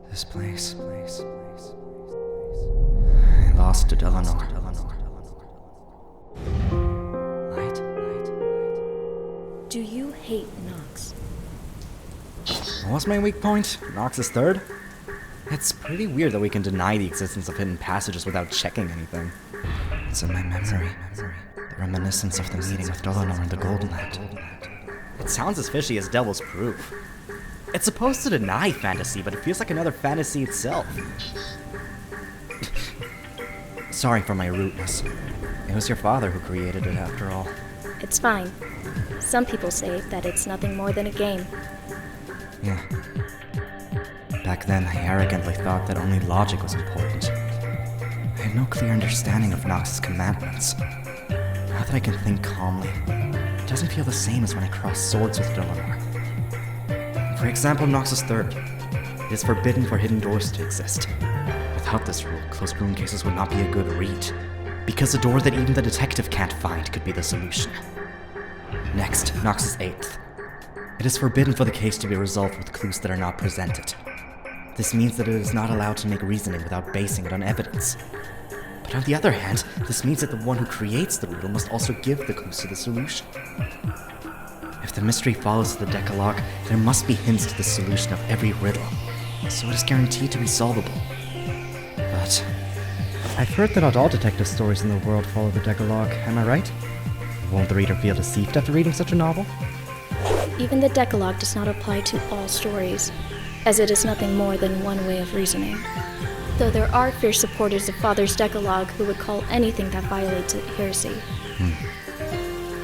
This place. I lost to Dlanor. Light. Do you hate Knox? What was my weak point? Knox is third? It's pretty weird that we can deny the existence of hidden passages without checking anything. It's in my memory. The reminiscence of the meeting with Dlanor in the Golden Land. It sounds as fishy as Devil's Proof. It's supposed to deny fantasy, but it feels like another fantasy itself. Sorry for my rudeness. It was your father who created it, after all. It's fine. Some people say that it's nothing more than a game. Yeah. Back then, I arrogantly thought that only logic was important. I had no clear understanding of Knox's commandments. Now that I can think calmly, it doesn't feel the same as when I crossed swords with Dlanor. For example, Knox is third. It is forbidden for hidden doors to exist. Without this rule, closed room cases would not be a good read, because a door that even the detective can't find could be the solution. Next, Knox is eighth. It is forbidden for the case to be resolved with clues that are not presented. This means that it is not allowed to make reasoning without basing it on evidence. But on the other hand, this means that the one who creates the riddle must also give the clues to the solution. If the mystery follows the Decalogue, there must be hints to the solution of every riddle, so it is guaranteed to be solvable. But I've heard that not all detective stories in the world follow the Decalogue, am I right? Won't the reader feel deceived after reading such a novel? Even the Decalogue does not apply to all stories, as it is nothing more than one way of reasoning. Though there are fierce supporters of Father's Decalogue who would call anything that violates it heresy.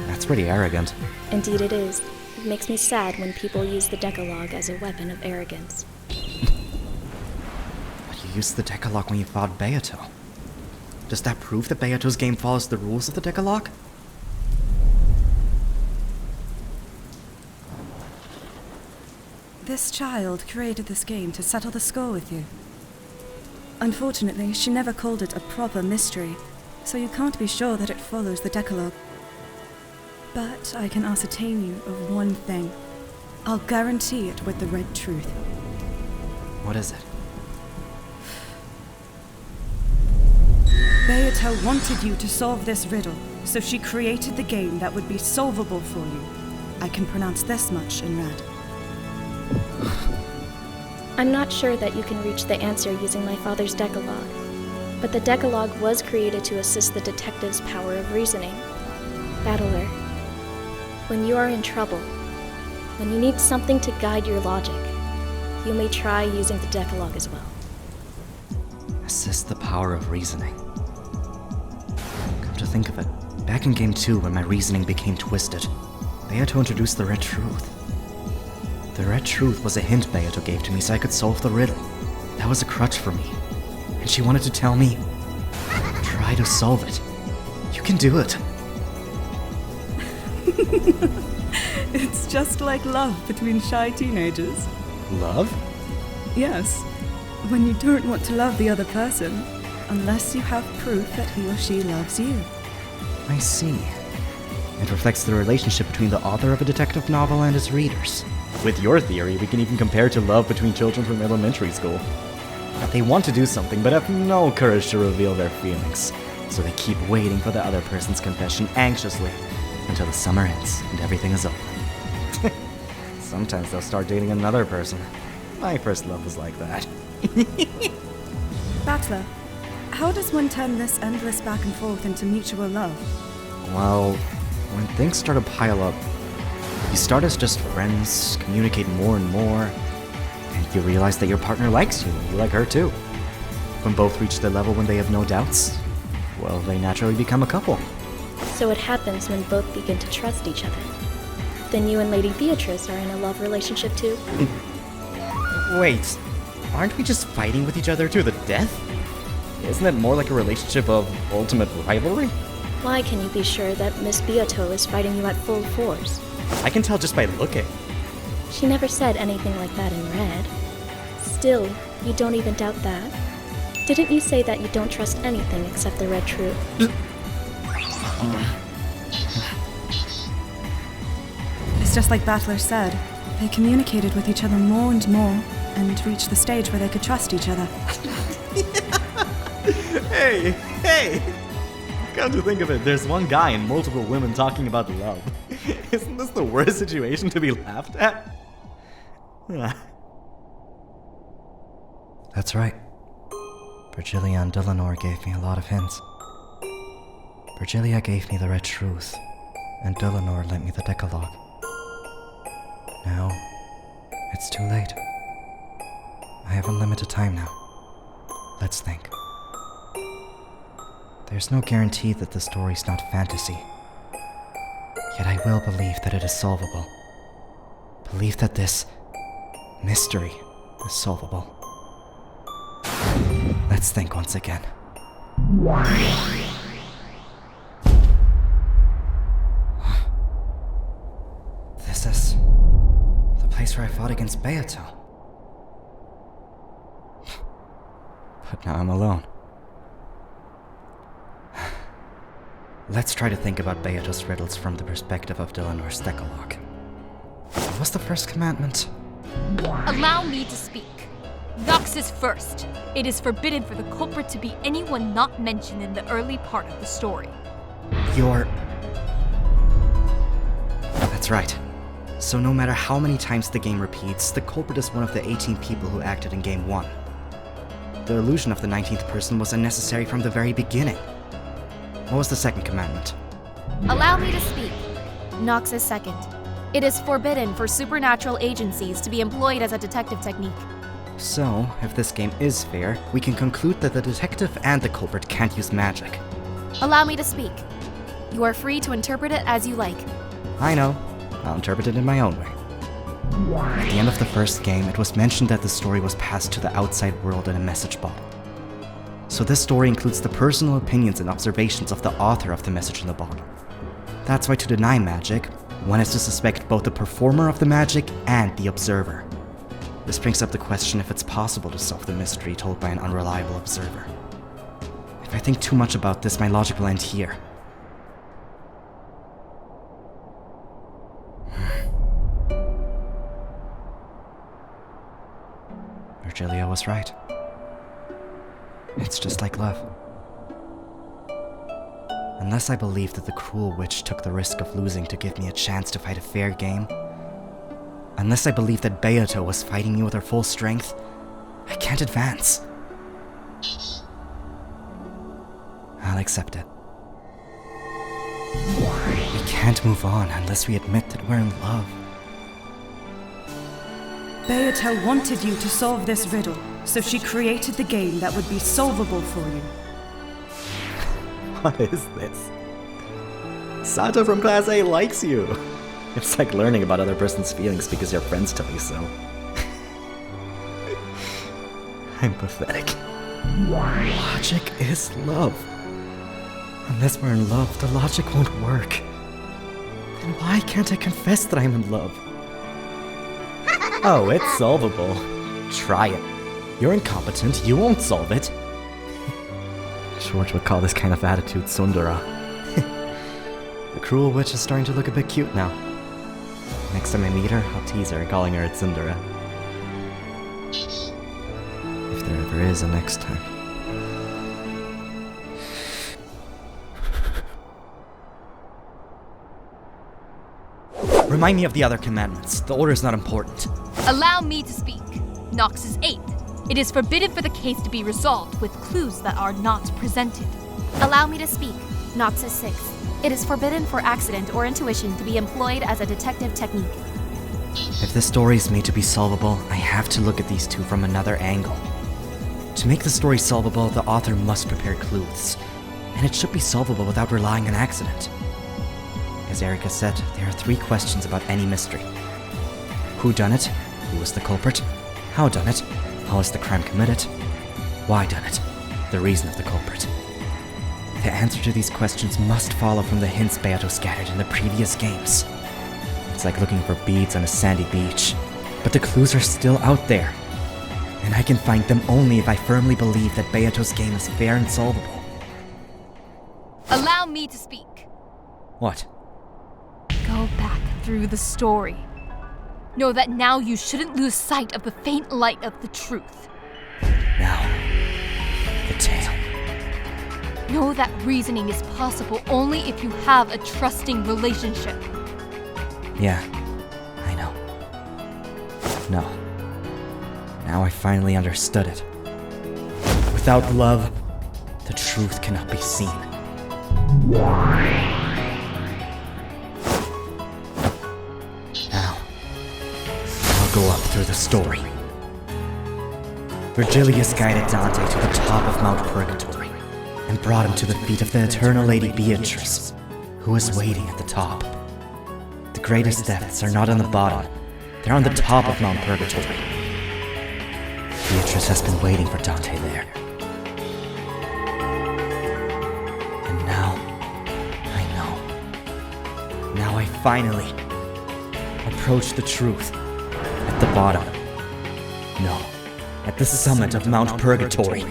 That's pretty arrogant. Indeed it is. It makes me sad when people use the Decalogue as a weapon of arrogance. But you used the Decalogue when you fought Beato. Does that prove that Beato's game follows the rules of the Decalogue? This child created this game to settle the score with you. Unfortunately, she never called it a proper mystery, so you can't be sure that it follows the Decalogue. But I can ascertain you of one thing. I'll guarantee it with the red truth. What is it? Beato wanted you to solve this riddle, so she created the game that would be solvable for you. I can pronounce this much in red. I'm not sure that you can reach the answer using my father's Decalogue, but the Decalogue was created to assist the detective's power of reasoning. Battler, when you are in trouble, when you need something to guide your logic, you may try using the Decalogue as well. Assist the power of reasoning. Come to think of it, back in Game 2 when my reasoning became twisted, Beato introduced the Red Truth. The Red Truth was a hint Beato gave to me so I could solve the riddle. That was a crutch for me. And she wanted to tell me, try to solve it. You can do it. It's just like love between shy teenagers. Love? Yes. When you don't want to love the other person, unless you have proof that he or she loves you. I see. It reflects the relationship between the author of a detective novel and his readers. With your theory, we can even compare it to love between children from elementary school. They want to do something, but have no courage to reveal their feelings. So they keep waiting for the other person's confession anxiously until the summer ends and everything is over. Sometimes they'll start dating another person. My first love was like that. Battler, how does one turn this endless back and forth into mutual love? Well, when things start to pile up, you start as just friends, communicate more and more, and you realize that your partner likes you and you like her too. When both reach the level when they have no doubts, well, they naturally become a couple. So it happens when both begin to trust each other. Then you and Lady Beatrice are in a love relationship too? Wait, aren't we just fighting with each other to the death? Isn't that more like a relationship of ultimate rivalry? Why can you be sure that Miss Beato is fighting you at full force? I can tell just by looking. She never said anything like that in red. Still, you don't even doubt that? Didn't you say that you don't trust anything except the Red Truth? It's just like Battler said. They communicated with each other more and more, and reached the stage where they could trust each other. Hey! Come to think of it, there's one guy and multiple women talking about love. Isn't this the worst situation to be laughed at? That's right. Virgilia and Dlanor gave me a lot of hints. Virgilia gave me the red truth, and Dlanor lent me the Decalogue. Now, it's too late. I have unlimited time now. Let's think. There's no guarantee that the story's not fantasy. Yet I will believe that it is solvable. Believe that this mystery is solvable. Let's think once again. This is the place where I fought against Beato. But now I'm alone. Let's try to think about Beato's riddles from the perspective of Dlanor's Decalogue. What was the first commandment? Allow me to speak. Knox is first. It is forbidden for the culprit to be anyone not mentioned in the early part of the story. That's right. So no matter how many times the game repeats, the culprit is one of the 18 people who acted in Game 1. The illusion of the 19th person was unnecessary from the very beginning. What was the second commandment? Allow me to speak. Knox is second. It is forbidden for supernatural agencies to be employed as a detective technique. So, if this game is fair, we can conclude that the detective and the culprit can't use magic. Allow me to speak. You are free to interpret it as you like. I know. I'll interpret it in my own way. At the end of the first game, it was mentioned that the story was passed to the outside world in a message bottle. So this story includes the personal opinions and observations of the author of the message in the bottle. That's why to deny magic, one has to suspect both the performer of the magic and the observer. This brings up the question if it's possible to solve the mystery told by an unreliable observer. If I think too much about this, my logic will end here. Virgilia was right. It's just like love. Unless I believe that the cruel witch took the risk of losing to give me a chance to fight a fair game, unless I believe that Beato was fighting me with her full strength, I can't advance. I'll accept it. We can't move on unless we admit that we're in love. Beato wanted you to solve this riddle, so she created the game that would be solvable for you. What is this? Sato from Class A likes you. It's like learning about other person's feelings because your friends tell you so. I'm pathetic. Logic is love. Unless we're in love, the logic won't work. Then why can't I confess that I'm in love? Oh, it's solvable. Try it. You're incompetent, you won't solve it. George would call this kind of attitude Sundara. The cruel witch is starting to look a bit cute now. Next time I meet her, I'll tease her, calling her Tsundere. If there ever is a next time. Remind me of the other commandments. The order is not important. Allow me to speak. Knox is 8th. It is forbidden for the case to be resolved with clues that are not presented. Allow me to speak. Knox is 6th. It is forbidden for accident or intuition to be employed as a detective technique. If this story is made to be solvable, I have to look at these two from another angle. To make the story solvable, the author must prepare clues, and it should be solvable without relying on accident. As Erika said, there are 3 questions about any mystery. Who done it? Who was the culprit? How done it? How was the crime committed? Why done it? The reason of the culprit. The answer to these questions must follow from the hints Beato scattered in the previous games. It's like looking for beads on a sandy beach, but the clues are still out there. And I can find them only if I firmly believe that Beato's game is fair and solvable. Allow me to speak. What? Go back through the story. Know that now you shouldn't lose sight of the faint light of the truth. Now, the tale. Know that reasoning is possible only if you have a trusting relationship. Yeah, I know. No. Now I finally understood it. Without love, the truth cannot be seen. Now, I'll go up through the story. Virgilius guided Dante to the top of Mount Purgatory and brought him to the feet of the eternal Lady Beatrice, who was waiting at the top. The greatest depths are not on the bottom, they're on the top of Mount Purgatory. Beatrice has been waiting for Dante there. And now, I know. Now I finally approach the truth at the bottom. No, at the summit of Mount Purgatory.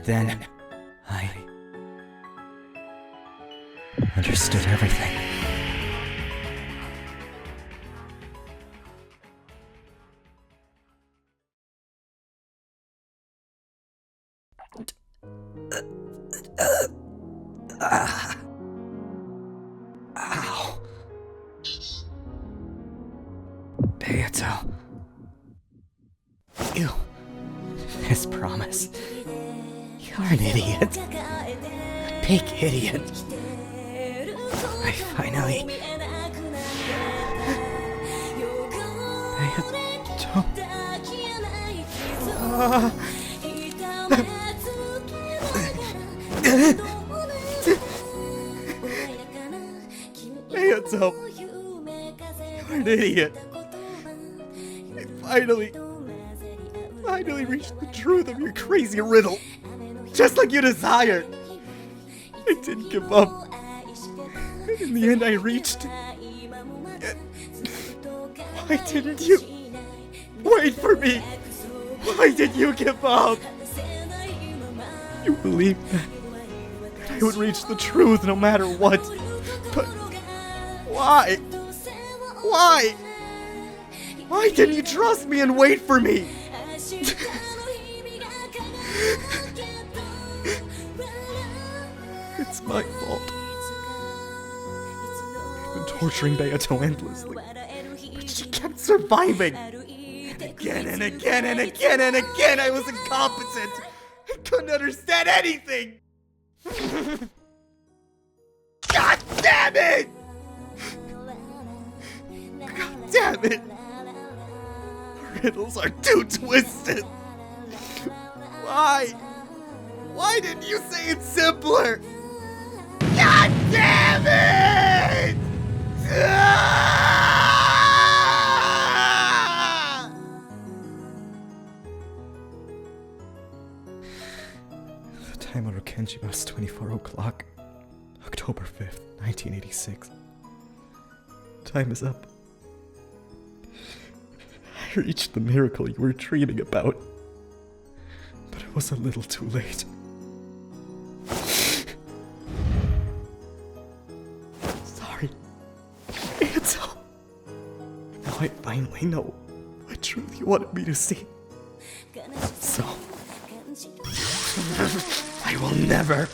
Then, I understood everything. Ow. Beato. Ew. His promise. You're an idiot. A big idiot. I finally... Beato, you're an idiot. I finally reached the truth of your crazy riddle. Just like you desired. I didn't give up. In the end, I reached. Why didn't you wait for me? Why did you give up? You believed that I would reach the truth no matter what. But why? Why? Why didn't you trust me and wait for me? It's my fault. I've been torturing Beato endlessly, but she kept surviving. And again and again and again and again, I was incompetent. I couldn't understand anything. God damn it! God damn it! Riddles are too twisted. Why? Why didn't you say it simpler? God damn it! Ah! The time on Rokenjima is 24 o'clock, October 5th, 1986. Time is up. I reached the miracle you were dreaming about, but it was a little too late. Sorry. It's all. Now I finally know what truth you wanted me to see. So, I will never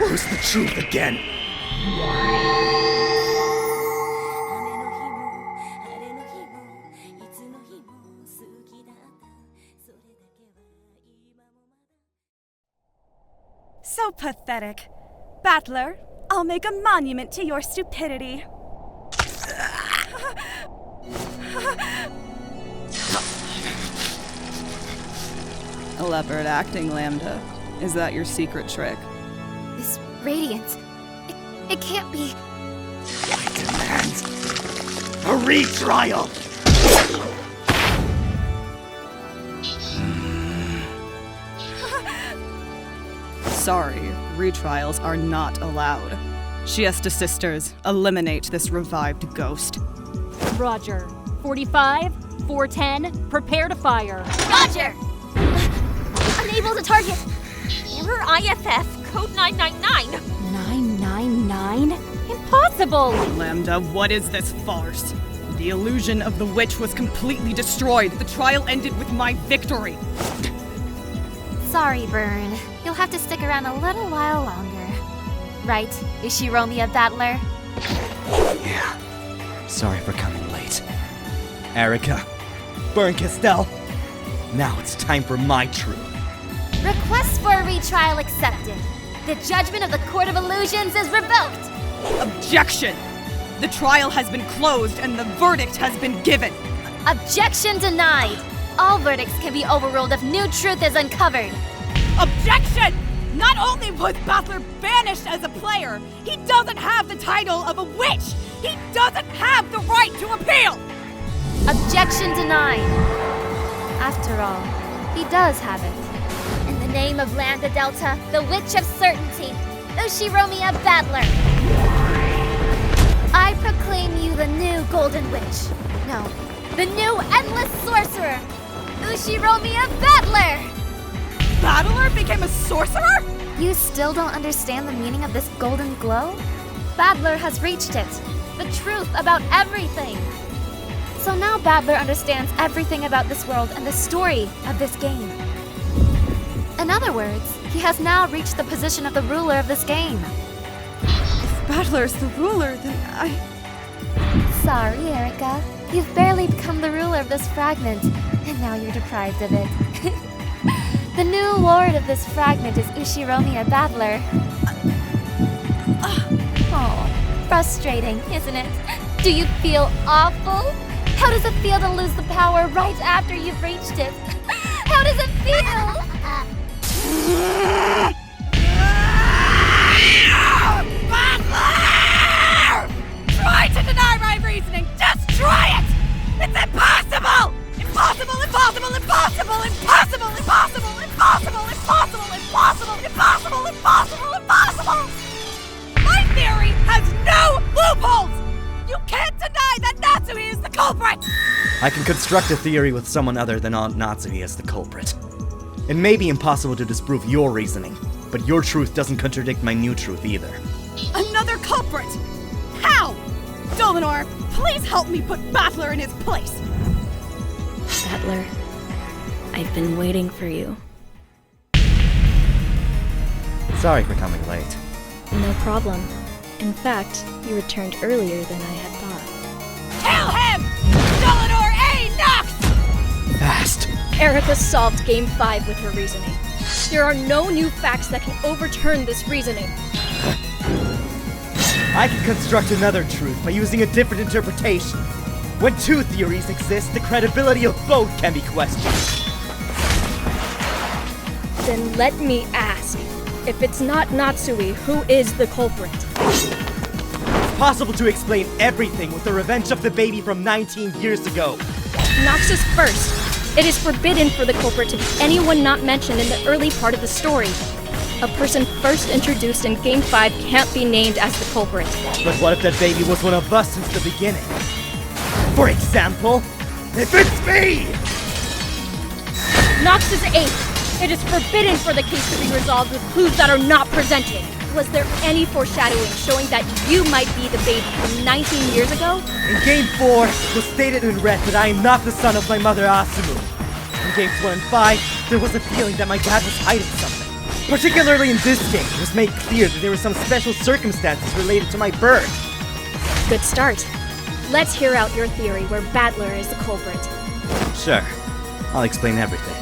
lose the truth again. So pathetic. Battler, I'll make a monument to your stupidity. Elaborate acting, Lambda. Is that your secret trick? This radiance, it can't be. I demand a retrial! Sorry, retrials are not allowed. Chiester sisters, eliminate this revived ghost. Roger. 45, 410, prepare to fire. Roger! Unable to target. Error IFF, code 999. 999? Impossible! Lambda, what is this farce? The illusion of the witch was completely destroyed. The trial ended with my victory. Sorry, Bern. You'll have to stick around a little while longer. Right, Ushiromiya Battler? Yeah. Sorry for coming late. Erika, Bernkastel. Now it's time for my truth. Request for a retrial accepted. The judgment of the Court of Illusions is revoked. Objection! The trial has been closed and the verdict has been given. Objection denied. All verdicts can be overruled if new truth is uncovered. Objection! Not only was Battler banished as a player, he doesn't have the title of a witch! He doesn't have the right to appeal! Objection denied. After all, he does have it. In the name of Lambdadelta, the Witch of Certainty, Ushiromiya Battler, I proclaim you the new Golden Witch. No, the new Endless Sorcerer, Ushiromiya Battler! Battler became a sorcerer? You still don't understand the meaning of this golden glow? Battler has reached it. The truth about everything. So now Battler understands everything about this world and the story of this game. In other words, he has now reached the position of the ruler of this game. If Battler's the ruler, then Sorry, Erika. You've barely become the ruler of this fragment, and now you're deprived of it. The new lord of this fragment is Ushiromiya Battler. Oh, frustrating, isn't it? Do you feel awful? How does it feel to lose the power right after you've reached it? How does it feel? Battler! Try to deny my reasoning! Just try it! It's impossible! Impossible, impossible, impossible, impossible, impossible, impossible, impossible, impossible, impossible, impossible, impossible! My theory has no loopholes! You can't deny that Natsuhi is the culprit! I can construct a theory with someone other than Aunt Natsuhi as the culprit. It may be impossible to disprove your reasoning, but your truth doesn't contradict my new truth either. Another culprit! How? Dlanor, please help me put Battler in his place! Battler, I've been waiting for you. Sorry for coming late. No problem. In fact, you returned earlier than I had thought. Kill him! Dlanor A. Knox! Fast! Erika solved Game 5 with her reasoning. There are no new facts that can overturn this reasoning. I can construct another truth by using a different interpretation. When two theories exist, the credibility of both can be questioned. Then let me ask, if it's not Natsuhi, who is the culprit? It's possible to explain everything with the revenge of the baby from 19 years ago. Knox is first. It is forbidden for the culprit to be anyone not mentioned in the early part of the story. A person first introduced in Game 5 can't be named as the culprit. But what if that baby was one of us since the beginning? For example, if it's me! Knox is 8th. It is forbidden for the case to be resolved with clues that are not presented. Was there any foreshadowing showing that you might be the baby from 19 years ago? In Game 4, it was stated in red that I am not the son of my mother Asumu. In Games 1 and 5, there was a feeling that my dad was hiding something. Particularly in this game, it was made clear that there were some special circumstances related to my birth. Good start. Let's hear out your theory where Battler is the culprit. Sure. I'll explain everything.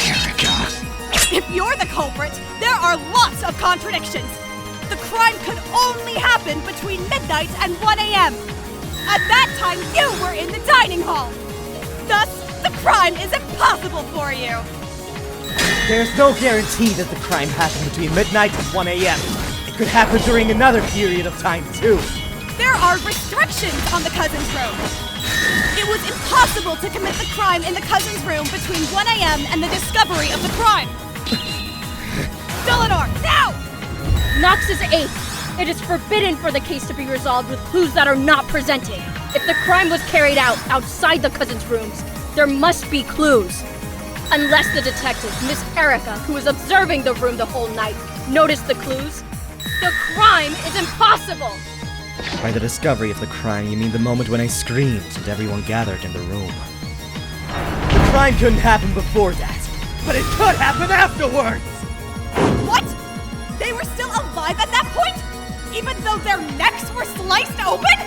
Erika! If you're the culprit, there are lots of contradictions. The crime could only happen between midnight and 1 a.m. At that time, you were in the dining hall. Thus, the crime is impossible for you. There's no guarantee that the crime happened between midnight and 1 a.m. It could happen during another period of time, too. There are restrictions on the cousin's room. It was impossible to commit the crime in the cousin's room between 1 a.m. and the discovery of the crime. Dlanor, now! Knox is 8th. It is forbidden for the case to be resolved with clues that are not presented. If the crime was carried out outside the cousins' rooms, there must be clues. Unless the detective, Miss Erika, who was observing the room the whole night, noticed the clues, the crime is impossible! By the discovery of the crime, you mean the moment when I screamed and everyone gathered in the room. The crime couldn't happen before that, but it could happen afterwards! What? They were still alive at that point? Even though their necks were sliced open?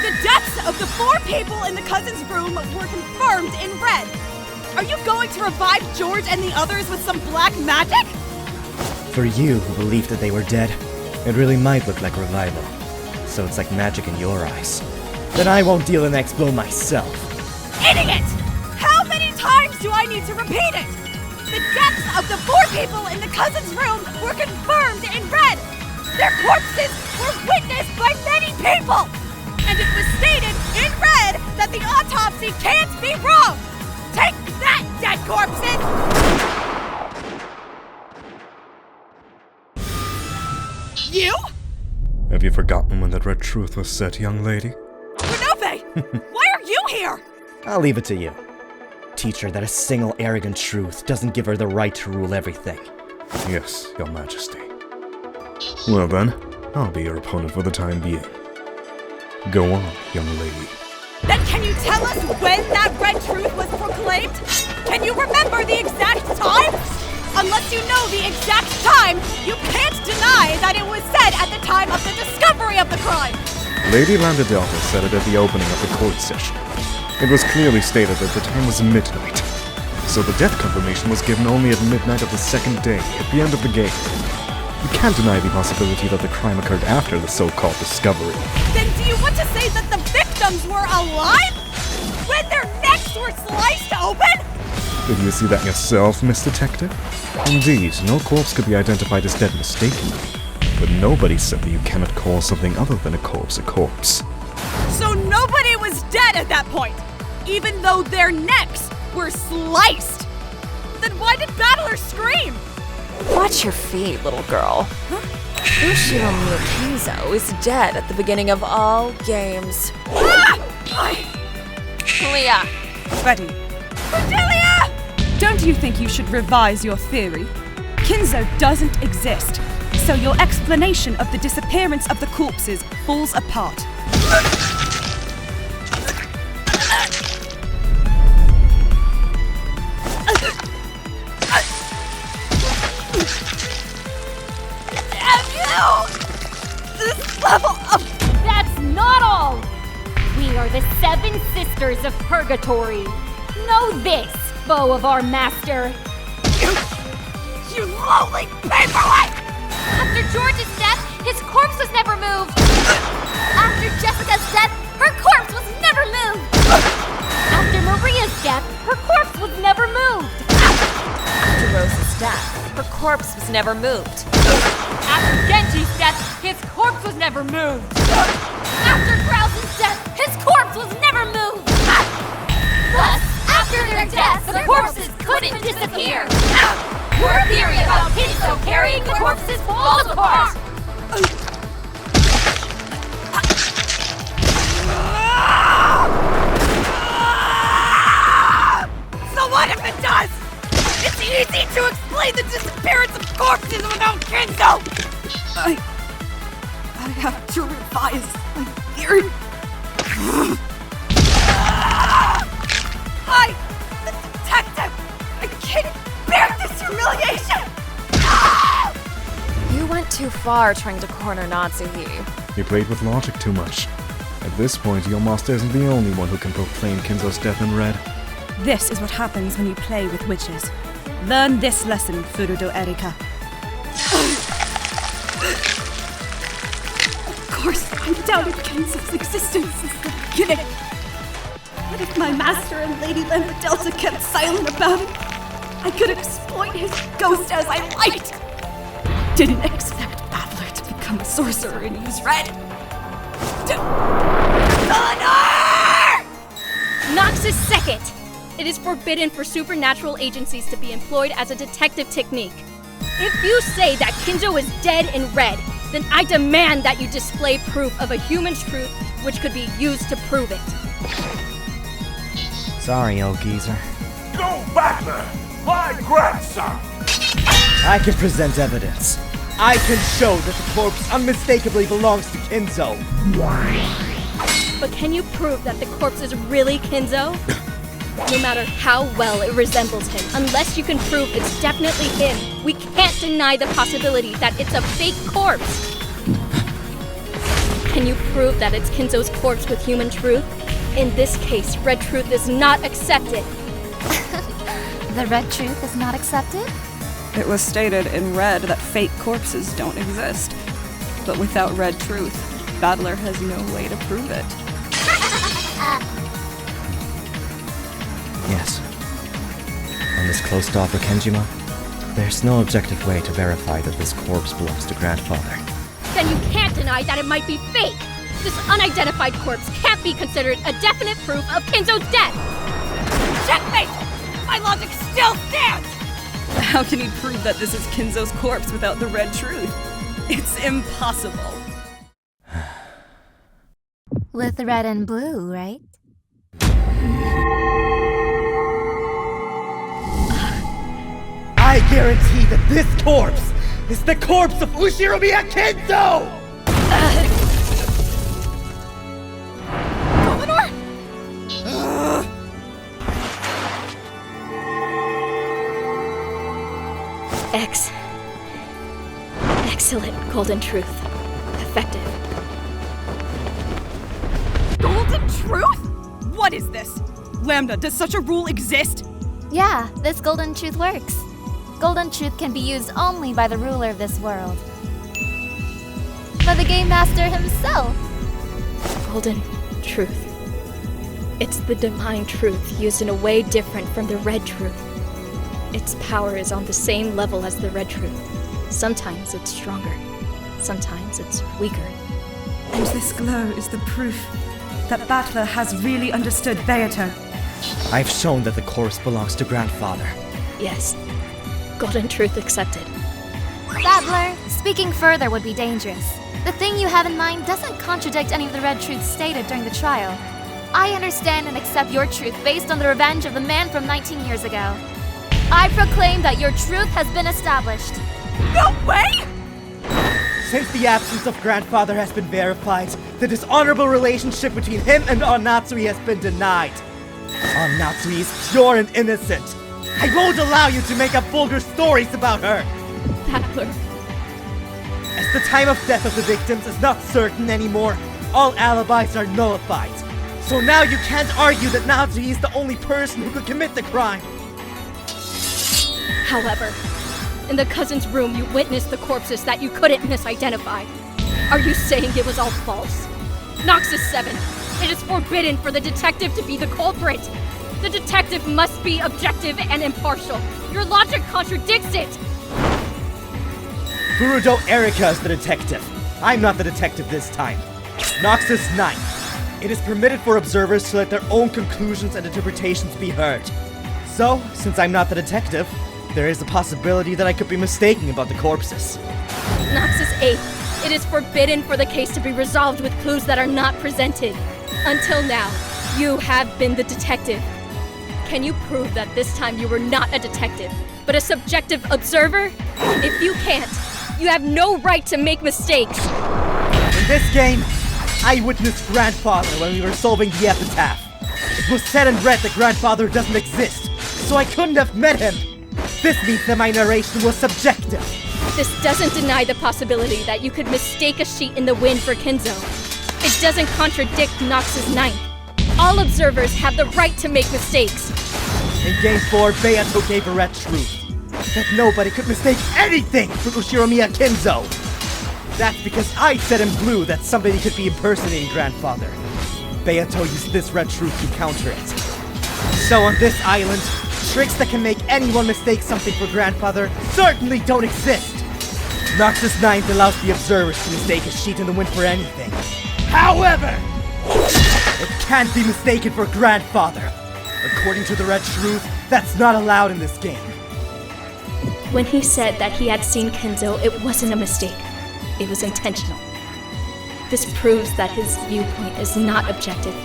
The deaths of the 4 people in the cousins' room were confirmed in red. Are you going to revive George and the others with some black magic? For you who believed that they were dead, it really might look like revival. So it's like magic in your eyes. Then I won't deal an X blow myself. Idiot! How many times do I need to repeat it? The deaths of the 4 people in the cousins' room were confirmed in red. Their corpses were witnessed by many people. And it was stated in red that the autopsy can't be wrong. Take that, dead corpses! You? Have you forgotten when that red truth was said, young lady? Ronove! Why are you here? I'll leave it to you. Teach her that a single arrogant truth doesn't give her the right to rule everything. Yes, your majesty. Well then, I'll be your opponent for the time being. Go on, young lady. Then can you tell us when that red truth was proclaimed? Can you remember the exact time? Unless you know the exact time, you can't deny that it was said at the time of the discovery of the crime. Lady Lambdadelta said it at the opening of the court session. It was clearly stated that the time was midnight. So the death confirmation was given only at midnight of the second day, at the end of the game. You can't deny the possibility that the crime occurred after the so-called discovery. Then do you want to say that the victims were alive? When their necks were sliced open? Did you see that yourself, Miss Detective? Indeed, no corpse could be identified as dead mistakenly. But nobody said that you cannot call something other than a corpse. So nobody was dead at that point, even though their necks were sliced. Then why did Battler scream? Watch your feet, little girl. Ushiromiya is dead at the beginning of all games. Leah! Ready. Virgilia! Don't you think you should revise your theory? Kinzo doesn't exist, so your explanation of the disappearance of the corpses falls apart. This level of... That's not all! We are the 7 sisters of Purgatory. Know this, foe of our master. You lowly paperweight! After George's death, his corpse was never moved. After Jessica's death, her corpse was never moved. After Maria's death, her corpse was never moved. After Rose's death, her corpse was never moved. After Genji's death, his corpse was never moved. After Krause's death, his corpse was never moved. Thus, after their deaths, the corpses couldn't disappear. Your theory about Kinzo carrying the corpses falls apart. So what if it does? It's easy to explain the disappearance of corpses without Kinzo! I have to revise my theory. The detective! I can't bear this humiliation! You went too far trying to corner Natsuhi. You played with logic too much. At this point, your master isn't the only one who can proclaim Kinzo's death in red. This is what happens when you play with witches. Learn this lesson, Furudo Erika. Of course, I doubted Kinzo's existence since the beginning. But if my master and Lady Lambdadelta kept silent about it, I could exploit his ghost as I liked. Didn't expect Battler to become a sorcerer and use red. Dlanor! Knox is second. It is forbidden for supernatural agencies to be employed as a detective technique. If you say that Kinzo is dead in red, then I demand that you display proof of a human truth which could be used to prove it. Sorry, old geezer. Go, Battler! My grandson! I can present evidence. I can show that the corpse unmistakably belongs to Kinzo. But can you prove that the corpse is really Kinzo? No matter how well it resembles him, unless you can prove it's definitely him, we can't deny the possibility that it's a fake corpse. Can you prove that it's Kinzo's corpse with human truth? In this case, red truth is not accepted. The red truth is not accepted? It was stated in red that fake corpses don't exist. But without red truth, Battler has no way to prove it. Yes. On this closed off Kenjima, there's no objective way to verify that this corpse belongs to Grandfather. Then you can't deny that it might be fake. This unidentified corpse can't be considered a definite proof of Kinzo's death. Checkmate! My logic still stands! How can he prove that this is Kinzo's corpse without the red truth? It's impossible. With red and blue, right? I guarantee that this corpse is the corpse of Ushiromiya Kinzo! Excellent golden truth. Effective. Golden truth? What is this? Lambda, does such a rule exist? Yeah, this golden truth works. Golden truth can be used only by the ruler of this world. By the Game Master himself. Golden truth. It's the divine truth used in a way different from the red truth. Its power is on the same level as the red truth. Sometimes it's stronger, sometimes it's weaker. And this glow is the proof that Battler has really understood Beato. I've shown that the corpse belongs to Grandfather. Yes. Golden truth accepted. Battler, speaking further would be dangerous. The thing you have in mind doesn't contradict any of the red truths stated during the trial. I understand and accept your truth based on the revenge of the man from 19 years ago. I proclaim that your truth has been established. No way! Since the absence of Grandfather has been verified, the dishonorable relationship between him and Natsuhi has been denied. Natsuhi is pure and innocent. I won't allow you to make up vulgar stories about her. Battler. As the time of death of the victims is not certain anymore, all alibis are nullified. So now you can't argue that Natsuhi is the only person who could commit the crime. However, in the cousin's room, you witnessed the corpses that you couldn't misidentify. Are you saying it was all false? Knox is 7. It is forbidden for the detective to be the culprit. The detective must be objective and impartial. Your logic contradicts it. Furudo Erika is the detective. I'm not the detective this time. Knox is 9. It is permitted for observers to let their own conclusions and interpretations be heard. So, since I'm not the detective, there is a possibility that I could be mistaken about the corpses. Knox is 8. It is forbidden for the case to be resolved with clues that are not presented. Until now, you have been the detective. Can you prove that this time you were not a detective, but a subjective observer? If you can't, you have no right to make mistakes. In this game, I witnessed Grandfather when we were solving the epitaph. It was said and read that Grandfather doesn't exist, so I couldn't have met him. This means that my narration was subjective. This doesn't deny the possibility that you could mistake a sheet in the wind for Kinzo. It doesn't contradict Knox's 9th. All observers have the right to make mistakes. In Game 4, Beato gave a red truth. That nobody could mistake anything for Ushiromiya Kinzo. That's because I said in blue that somebody could be impersonating Grandfather. Beato used this red truth to counter it. So on this island, tricks that can make anyone mistake something for Grandfather certainly don't exist. Knox's 9th allows the observers to mistake a sheet in the wind for anything. However, it can't be mistaken for Grandfather. According to the red truth, that's not allowed in this game. When he said that he had seen Kenzo, it wasn't a mistake. It was intentional. This proves that his viewpoint is not objective.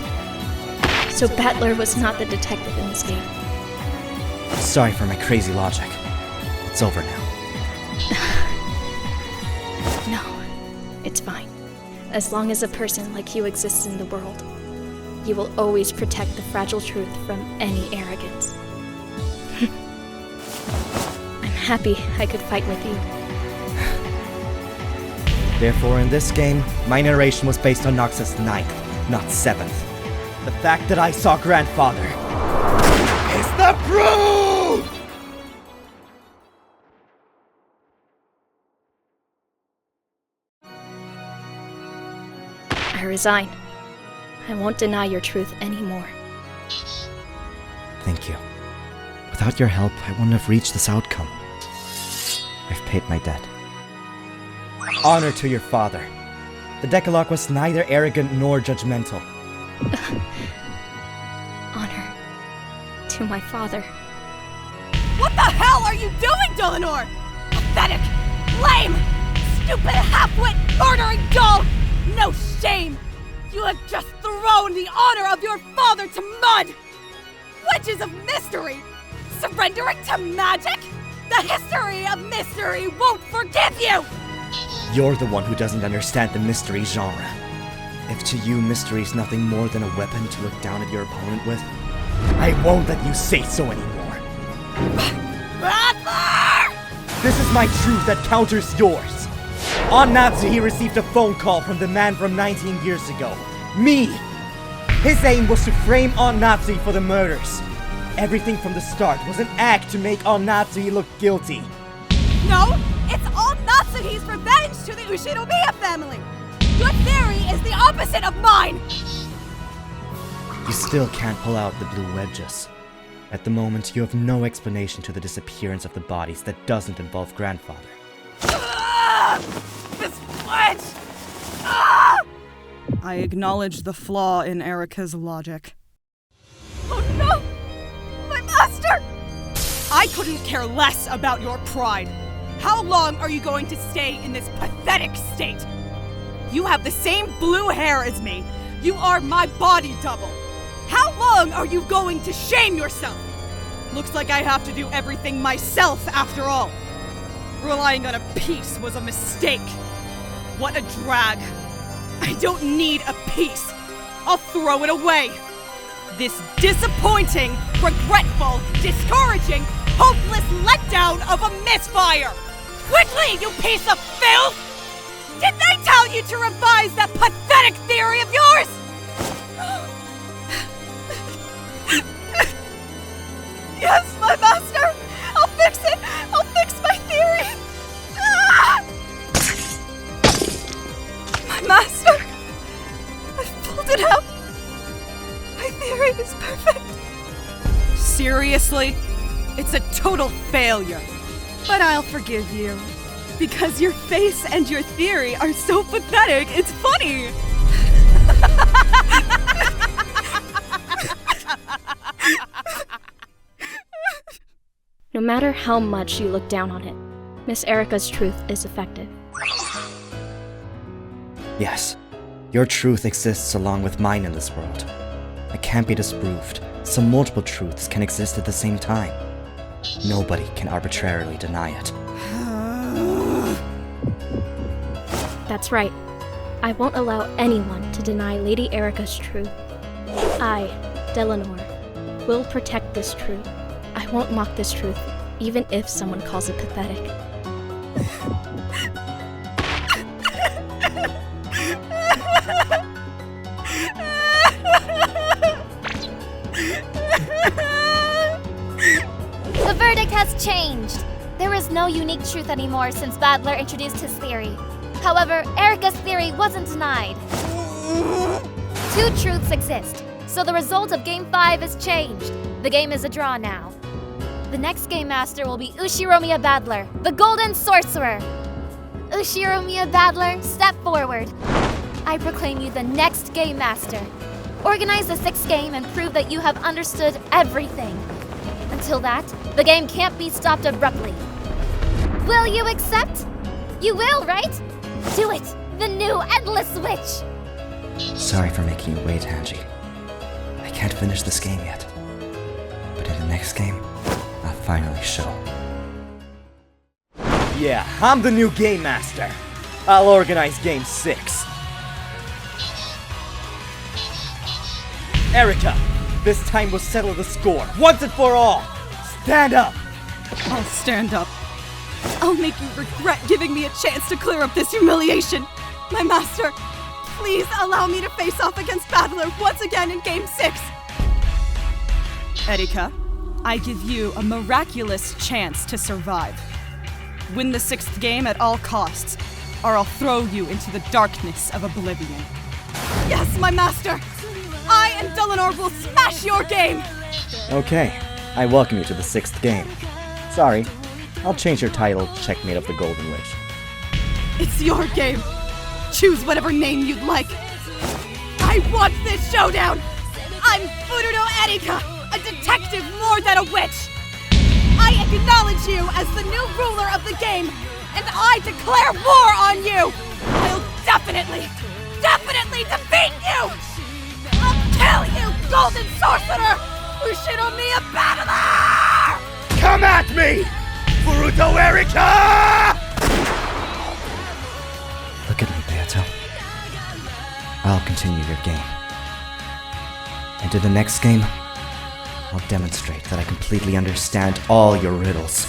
So Battler was not the detective in this game. Sorry for my crazy logic. It's over now. No, it's fine. As long as a person like you exists in the world, you will always protect the fragile truth from any arrogance. I'm happy I could fight with you. Therefore, in this game, my narration was based on Knox's 9th, not 7th. The fact that I saw Grandfather is the proof! I resign. I won't deny your truth anymore. Thank you. Without your help, I wouldn't have reached this outcome. I've paid my debt. Honor to your father. The Decalogue was neither arrogant nor judgmental. Honor to my father. What the hell are you doing, Dlanor? Pathetic! Lame! Stupid half-wit murdering dog! No shame! You have just thrown the honor of your father to mud! Wedges of mystery! Surrendering to magic? The history of mystery won't forgive you! You're the one who doesn't understand the mystery genre. If to you mystery is nothing more than a weapon to look down at your opponent with, I won't let you say so anymore. Battler! This is my truth that counters yours. On Natsuhi received a phone call from the man from 19 years ago. Me! His aim was to frame On Natsuhi for the murders. Everything from the start was an act to make On Natsuhi look guilty. No! It's all Natsuhi's revenge to the Ushiromiya family! Your theory is the opposite of mine! You still can't pull out the blue wedges. At the moment, you have no explanation to the disappearance of the bodies that doesn't involve Grandfather. This wedge! Ah! I acknowledge the flaw in Erika's logic. Oh no! My master! I couldn't care less about your pride. How long are you going to stay in this pathetic state? You have the same blue hair as me. You are my body double. How long are you going to shame yourself? Looks like I have to do everything myself after all. Relying on a piece was a mistake. What a drag. I don't need a piece. I'll throw it away. This disappointing, regretful, discouraging, hopeless letdown of a misfire. Quickly, you piece of filth! Did they tell you to revise that pathetic theory of yours? Yes, my master! I'll fix it! I'll fix my theory! Ah! My master! I've pulled it out! My theory is perfect! Seriously? It's a total failure. But I'll forgive you. Because your face and your theory are so pathetic, it's funny! No matter how much you look down on it, Miss Erika's truth is effective. Yes, your truth exists along with mine in this world. It can't be disproved, so multiple truths can exist at the same time. Nobody can arbitrarily deny it. That's right. I won't allow anyone to deny Lady Erika's truth. I, Dlanor, will protect this truth. I won't mock this truth, even if someone calls it pathetic. The verdict has changed. There is no unique truth anymore since Battler introduced his theory. However, Erika's theory wasn't denied. Two truths exist, so the result of Game 5 is changed. The game is a draw now. The next Game Master will be Ushiromiya Battler, the Golden Sorcerer. Ushiromiya Battler, step forward. I proclaim you the next Game Master. Organize the 6th game and prove that you have understood everything. Until that, the game can't be stopped abruptly. Will you accept? You will, right? Do it! The new Endless Switch! Sorry for making you wait, Angie. I can't finish this game yet. But in the next game, I'll finally show. Yeah, I'm the new Game Master. I'll organize Game 6. Erika, this time we'll settle the score, once and for all! Stand up! I'll stand up. I'll make you regret giving me a chance to clear up this humiliation. My master, please allow me to face off against Battler once again in Game 6. Erika, I give you a miraculous chance to survive. Win the 6th game at all costs, or I'll throw you into the darkness of oblivion. Yes, my master! I and Dlanor will smash your game! Okay, I welcome you to the 6th game. Sorry, I'll change your title to Checkmate of the Golden Witch. It's your game. Choose whatever name you'd like. I want this showdown! I'm Furuno Erika, a detective more than a witch! I acknowledge you as the new ruler of the game, and I declare war on you! I'll definitely defeat you! I'll kill you, Golden Sorcerer! Ushiromiya Battler! Come at me! Furuto Erika! Look at me, Beato. I'll continue your game. And in the next game, I'll demonstrate that I completely understand all your riddles.